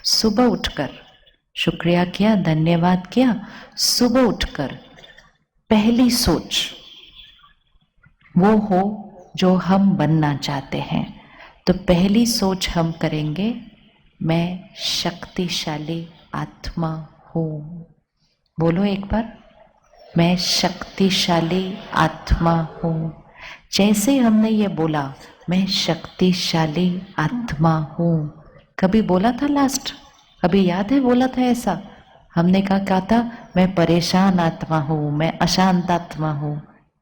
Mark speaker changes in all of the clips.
Speaker 1: सुबह उठकर शुक्रिया किया, धन्यवाद किया, सुबह उठकर पहली सोच वो हो जो हम बनना चाहते हैं। तो पहली सोच हम करेंगे, मैं शक्तिशाली आत्मा हूं। बोलो एक बार, मैं शक्तिशाली आत्मा हूं। जैसे ही हमने ये बोला मैं शक्तिशाली आत्मा हूं, कभी बोला था लास्ट? अभी याद है बोला था ऐसा? हमने कहा क्या था? मैं परेशान आत्मा हूं, मैं अशांत आत्मा हूं,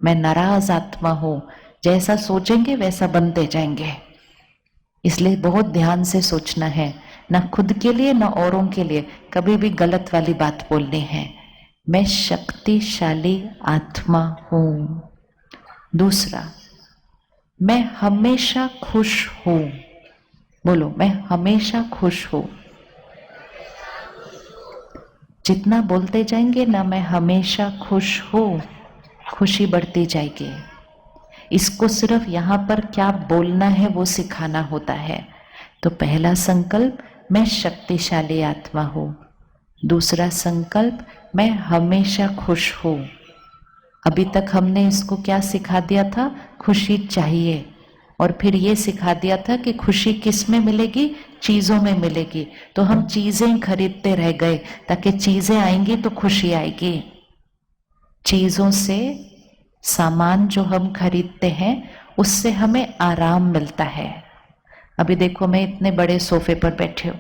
Speaker 1: मैं नाराज आत्मा हूं। जैसा सोचेंगे वैसा बनते जाएंगे। इसलिए बहुत ध्यान से सोचना है, ना खुद के लिए ना औरों के लिए कभी भी गलत वाली बात बोलनी है। मैं शक्तिशाली आत्मा हूं। दूसरा, मैं हमेशा खुश हूं। बोलो, मैं हमेशा खुश हूं। जितना बोलते जाएंगे ना मैं हमेशा खुश हूं, खुशी बढ़ती जाएगी। इसको सिर्फ यहाँ पर क्या बोलना है वो सिखाना होता है। तो पहला संकल्प, मैं शक्तिशाली आत्मा हूं। दूसरा संकल्प, मैं हमेशा खुश हूं। अभी तक हमने इसको क्या सिखा दिया था? खुशी चाहिए। और फिर ये सिखा दिया था कि खुशी किस में मिलेगी? चीजों में मिलेगी। तो हम चीजें खरीदते रह गए, ताकि चीजें आएंगी तो खुशी आएगी। चीजों से, सामान जो हम खरीदते हैं उससे हमें आराम मिलता है। अभी देखो, मैं इतने बड़े सोफे पर बैठी हूं,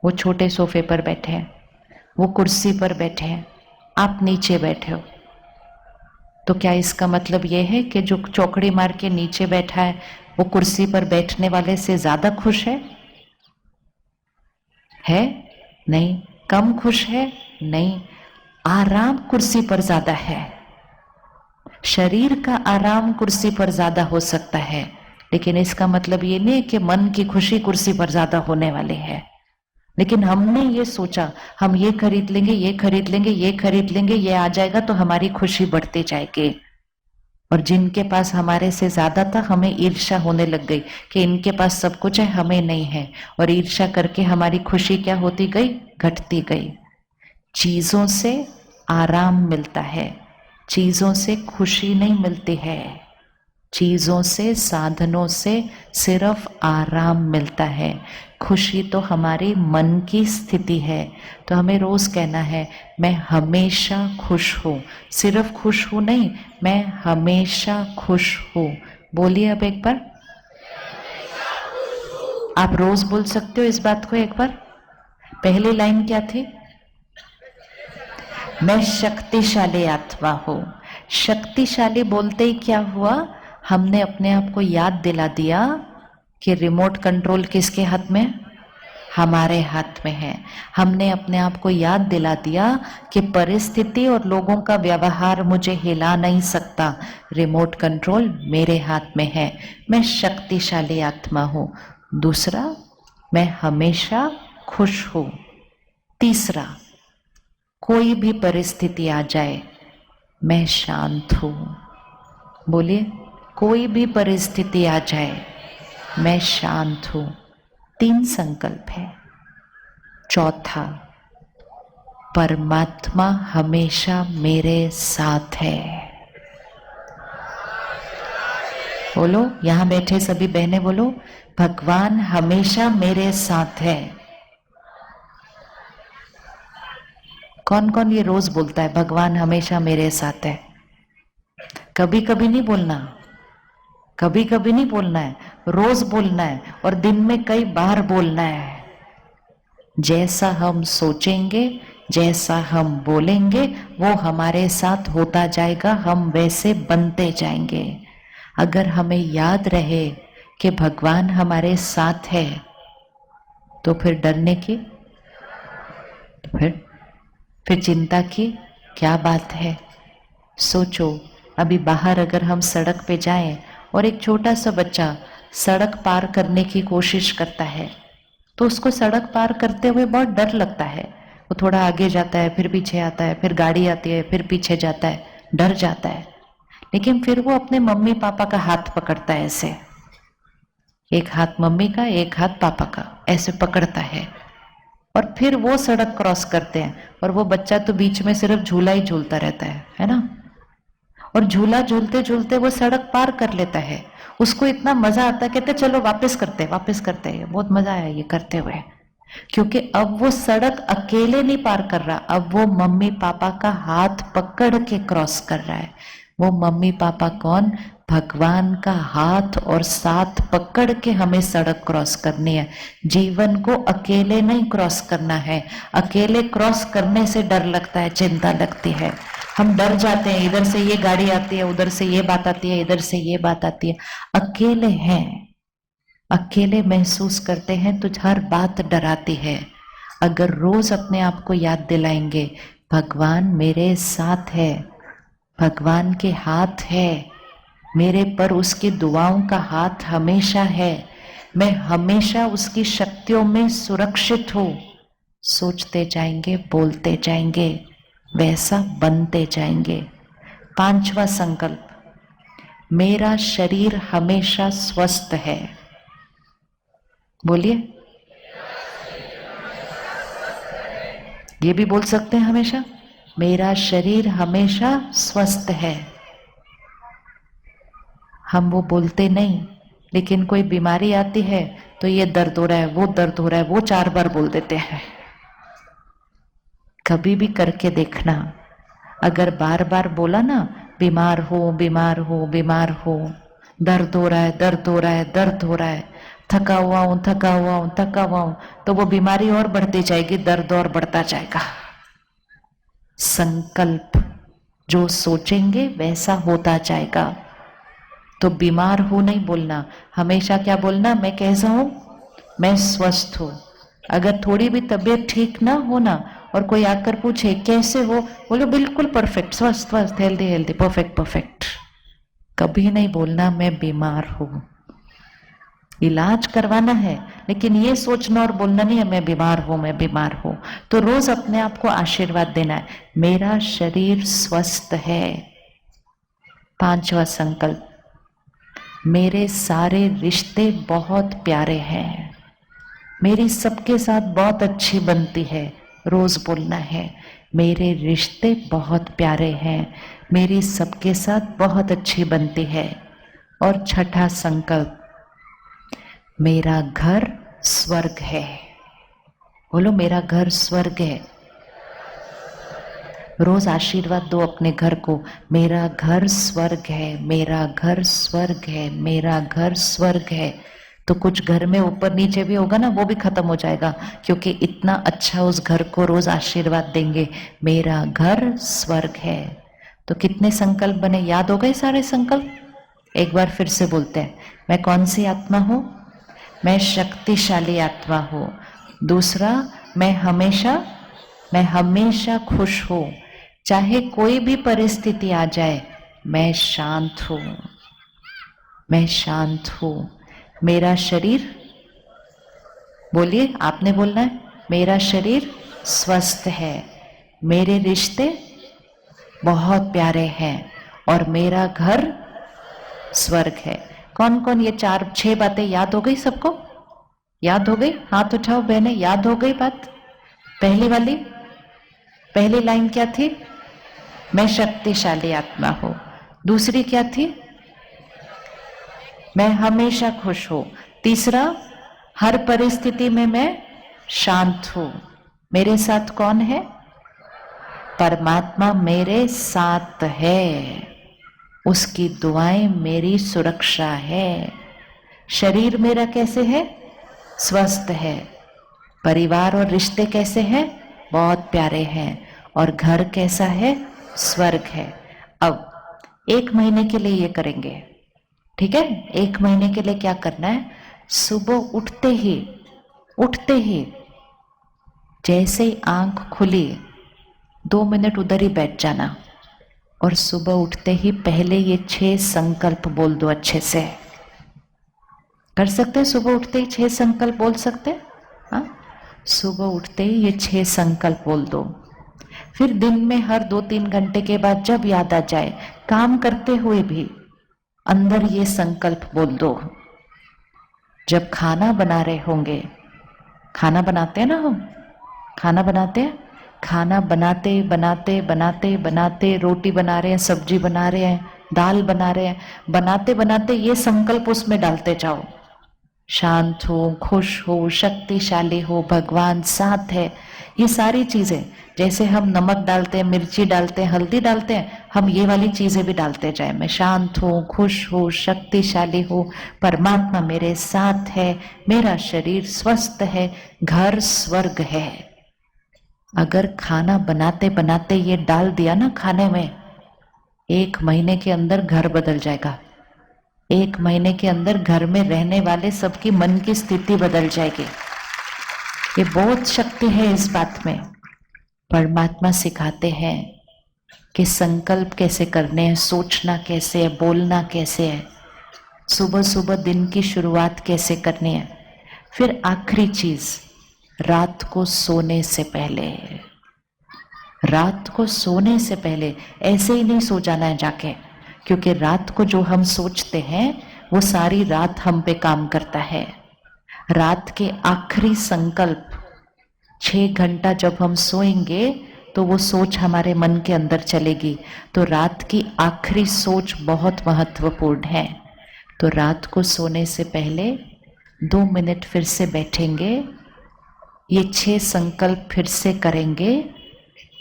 Speaker 1: वो छोटे सोफे पर बैठे हैं, वो कुर्सी पर बैठे हैं, आप नीचे बैठे हो। तो क्या इसका मतलब ये है कि जो चौकड़ी मार के नीचे बैठा है वो कुर्सी पर बैठने वाले से ज्यादा खुश है? नहीं। कम खुश है? नहीं। आराम कुर्सी पर ज्यादा है। शरीर का आराम कुर्सी पर ज्यादा हो सकता है, लेकिन इसका मतलब ये नहीं कि मन की खुशी कुर्सी पर ज्यादा होने वाली है। लेकिन हमने ये सोचा, हम ये खरीद लेंगे, ये खरीद लेंगे, ये खरीद लेंगे, ये आ जाएगा तो हमारी खुशी बढ़ती जाएगी। और जिनके पास हमारे से ज्यादा था, हमें ईर्ष्या होने लग गई कि इनके पास सब कुछ है, हमें नहीं है। और ईर्ष्या करके हमारी खुशी क्या होती गई? घटती गई। चीजों से आराम मिलता है, चीजों से खुशी नहीं मिलती है। चीजों से, साधनों से सिर्फ आराम मिलता है। खुशी तो हमारी मन की स्थिति है। तो हमें रोज कहना है, मैं हमेशा खुश हूं। सिर्फ खुश हूं नहीं, मैं हमेशा खुश हूं। बोलिए अब एक बार। आप रोज बोल सकते हो इस बात को एक बार। पहली लाइन क्या थी? मैं शक्तिशाली आत्मा हूं। शक्तिशाली बोलते ही क्या हुआ? हमने अपने आप को याद दिला दिया कि रिमोट कंट्रोल किसके हाथ में? हमारे हाथ में है। हमने अपने आप को याद दिला दिया कि परिस्थिति और लोगों का व्यवहार मुझे हिला नहीं सकता, रिमोट कंट्रोल मेरे हाथ में है। मैं शक्तिशाली आत्मा हूं। दूसरा, मैं हमेशा खुश हूं। तीसरा, कोई भी परिस्थिति आ जाए मैं शांत हूं। बोलिए, कोई भी परिस्थिति आ जाए मैं शांत हूं। 3 संकल्प है। चौथा, परमात्मा हमेशा मेरे साथ है। बोलो, यहां बैठे सभी बहनें बोलो, भगवान हमेशा मेरे साथ है। कौन कौन ये रोज बोलता है भगवान हमेशा मेरे साथ है? कभी कभी नहीं बोलना, कभी कभी नहीं बोलना है, रोज बोलना है। और दिन में कई बार बोलना है। जैसा हम सोचेंगे, जैसा हम बोलेंगे, वो हमारे साथ होता जाएगा, हम वैसे बनते जाएंगे। अगर हमें याद रहे कि भगवान हमारे साथ है, तो फिर डरने की, फिर चिंता की क्या बात है? सोचो, अभी बाहर अगर हम सड़क पे जाएं और एक छोटा सा बच्चा सड़क पार करने की कोशिश करता है, तो उसको सड़क पार करते हुए बहुत डर लगता है। वो थोड़ा आगे जाता है, फिर पीछे आता है, फिर गाड़ी आती है, फिर पीछे जाता है, डर जाता है। लेकिन फिर वो अपने मम्मी पापा का हाथ पकड़ता है ऐसे, एक हाथ मम्मी का, एक हाथ पापा का, ऐसे पकड़ता है और फिर वो सड़क क्रॉस करते हैं। और वो बच्चा तो बीच में सिर्फ झूला ही झूलता रहता है ना। और झूला झूलते झूलते वो सड़क पार कर लेता है। उसको इतना मजा आता है, कहते चलो वापस करते हैं, बहुत मजा आया ये करते हुए। क्योंकि अब वो सड़क अकेले नहीं पार कर रहा, अब वो मम्मी पापा का हाथ पकड़ के क्रॉस कर रहा है। वो मम्मी पापा कौन? भगवान का हाथ और साथ पकड़ के हमें सड़क क्रॉस करनी है। जीवन को अकेले नहीं क्रॉस करना है। अकेले क्रॉस करने से डर लगता है, चिंता लगती है, हम डर जाते हैं, इधर से ये गाड़ी आती है, उधर से ये बात आती है, इधर से ये बात आती है। अकेले हैं, अकेले महसूस करते हैं तो हर बात डराती है। अगर रोज अपने आप को याद दिलाएंगे, भगवान मेरे साथ है, भगवान के हाथ है मेरे पर, उसकी दुआओं का हाथ हमेशा है, मैं हमेशा उसकी शक्तियों में सुरक्षित हूं। सोचते जाएंगे, बोलते जाएंगे, वैसा बनते जाएंगे। 5वां संकल्प, मेरा शरीर हमेशा स्वस्थ है। बोलिए, ये भी बोल सकते हैं हमेशा, मेरा शरीर हमेशा स्वस्थ है। हम वो बोलते नहीं, लेकिन कोई बीमारी आती है तो ये दर्द हो रहा है, वो दर्द हो रहा है, वो 4 बार बोल देते हैं। कभी भी करके देखना, अगर बार बार बोला ना, बीमार हो बीमार हो बीमार हो, दर्द हो रहा है दर्द हो रहा है दर्द हो रहा है, थका हुआ हूं थका हुआ हूं थका हुआ हूं, तो वो बीमारी और बढ़ती जाएगी, दर्द और बढ़ता जाएगा। संकल्प जो सोचेंगे वैसा होता जाएगा। तो बीमार हो नहीं बोलना, हमेशा क्या बोलना, मैं कैसा हूं, मैं स्वस्थ हूं। अगर थोड़ी भी तबीयत ठीक ना हो ना, और कोई आकर पूछे कैसे हो, बोलो बिल्कुल परफेक्ट, स्वस्थ स्वस्थ, हेल्दी हेल्दी, परफेक्ट परफेक्ट। कभी नहीं बोलना मैं बीमार हूं। इलाज करवाना है, लेकिन ये सोचना और बोलना नहीं है मैं बीमार हूं मैं बीमार हूं। तो रोज अपने आप को आशीर्वाद देना है, मेरा शरीर स्वस्थ है। 5वां संकल्प, मेरे सारे रिश्ते बहुत प्यारे हैं, मेरी सबके साथ बहुत अच्छी बनती है। रोज बोलना है, मेरे रिश्ते बहुत प्यारे हैं, मेरी सबके साथ बहुत अच्छी बनती है। और 6ठा संकल्प, मेरा घर स्वर्ग है। बोलो, मेरा घर स्वर्ग है। रोज आशीर्वाद दो अपने घर को, मेरा घर स्वर्ग है, मेरा घर स्वर्ग है, मेरा घर स्वर्ग है। तो कुछ घर में ऊपर नीचे भी होगा ना, वो भी खत्म हो जाएगा, क्योंकि इतना अच्छा उस घर को रोज आशीर्वाद देंगे, मेरा घर स्वर्ग है। तो कितने संकल्प बने, याद हो गए सारे संकल्प? एक बार फिर से बोलते हैं, मैं कौन सी आत्मा हूं? मैं शक्तिशाली आत्मा हूं। दूसरा, मैं हमेशा खुश हूं, चाहे कोई भी परिस्थिति आ जाए, मैं शांत हूं, मैं शांत हूं। मेरा शरीर, बोलिए, आपने बोलना है, मेरा शरीर स्वस्थ है, मेरे रिश्ते बहुत प्यारे हैं, और मेरा घर स्वर्ग है। कौन कौन ये 4-6 बातें याद हो गई सबको? याद हो गई? हाथ उठाओ बहने, याद हो गई बात? पहली वाली, पहली लाइन क्या थी? मैं शक्तिशाली आत्मा हूं। दूसरी क्या थी? मैं हमेशा खुश हूं। तीसरा, हर परिस्थिति में मैं शांत हूं। मेरे साथ कौन है? परमात्मा मेरे साथ है, उसकी दुआएं मेरी सुरक्षा है। शरीर मेरा कैसे है? स्वस्थ है। परिवार और रिश्ते कैसे हैं? बहुत प्यारे हैं। और घर कैसा है? स्वर्ग है। अब 1 महीने के लिए ये करेंगे, ठीक है? 1 महीने के लिए क्या करना है? सुबह उठते ही जैसे ही आंख खुली 2 मिनट उधर ही बैठ जाना, और सुबह उठते ही पहले ये 6 संकल्प बोल दो अच्छे से। कर सकते हैं? सुबह उठते ही 6 संकल्प बोल सकते हैं? हाँ, सुबह उठते ही ये 6 संकल्प बोल दो। फिर दिन में हर 2-3 घंटे के बाद जब याद आ जाए, काम करते हुए भी अंदर ये संकल्प बोल दो, जब खाना बना रहे होंगे, खाना बनाते हैं ना हम, खाना बनाते हैं, खाना बनाते बनाते बनाते बनाते रोटी बना रहे हैं, सब्जी बना रहे हैं, दाल बना रहे हैं, बनाते बनाते ये संकल्प उसमें डालते जाओ, शांत हो, खुश हो, शक्तिशाली हो, भगवान साथ है। ये सारी चीजें, जैसे हम नमक डालते हैं, मिर्ची डालते हैं, हल्दी डालते हैं, हम ये वाली चीजें भी डालते जाए। मैं शांत हूँ, खुश हूँ, शक्तिशाली हूँ, परमात्मा मेरे साथ है, मेरा शरीर स्वस्थ है, घर स्वर्ग है। अगर खाना बनाते बनाते ये डाल दिया ना खाने में, 1 महीने के अंदर घर बदल जाएगा। 1 महीने के अंदर घर में रहने वाले सबकी मन की स्थिति बदल जाएगी। ये बहुत शक्ति है इस बात में। परमात्मा सिखाते हैं कि संकल्प कैसे करने हैं, सोचना कैसे है, बोलना कैसे है, सुबह सुबह दिन की शुरुआत कैसे करनी है। फिर आखिरी चीज, रात को सोने से पहले, रात को सोने से पहले ऐसे ही नहीं सो जाना है जाके, क्योंकि रात को जो हम सोचते हैं वो सारी रात हम पे काम करता है। रात के आखिरी संकल्प 6 घंटा जब हम सोएंगे तो वो सोच हमारे मन के अंदर चलेगी। तो रात की आखिरी सोच बहुत महत्वपूर्ण है। तो रात को सोने से पहले 2 मिनट फिर से बैठेंगे, ये 6 संकल्प फिर से करेंगे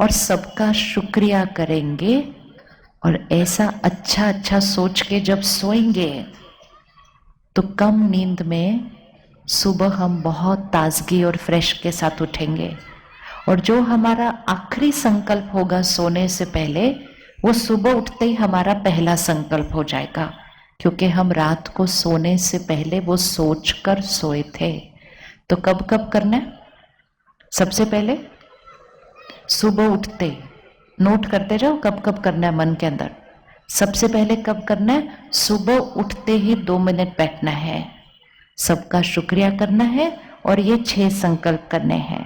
Speaker 1: और सबका शुक्रिया करेंगे, और ऐसा अच्छा अच्छा सोच के जब सोएंगे तो कम नींद में सुबह हम बहुत ताजगी और फ्रेश के साथ उठेंगे। और जो हमारा आखिरी संकल्प होगा सोने से पहले, वो सुबह उठते ही हमारा पहला संकल्प हो जाएगा, क्योंकि हम रात को सोने से पहले वो सोचकर सोए थे। तो कब कब करना है? सबसे पहले सुबह उठते, नोट करते जाओ कब कब करना है मन के अंदर। सबसे पहले कब करना है? सुबह उठते ही 2 मिनट बैठना है, सबका शुक्रिया करना है और ये 6 संकल्प करने हैं।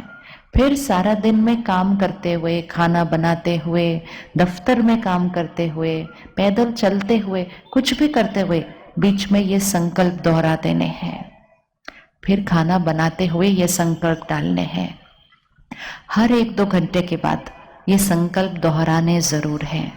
Speaker 1: फिर सारा दिन में काम करते हुए, खाना बनाते हुए, दफ्तर में काम करते हुए, पैदल चलते हुए, कुछ भी करते हुए बीच में ये संकल्प दोहरा देने हैं। फिर खाना बनाते हुए ये संकल्प डालने हैं। हर 1-2 घंटे के बाद ये संकल्प दोहराने जरूर हैं।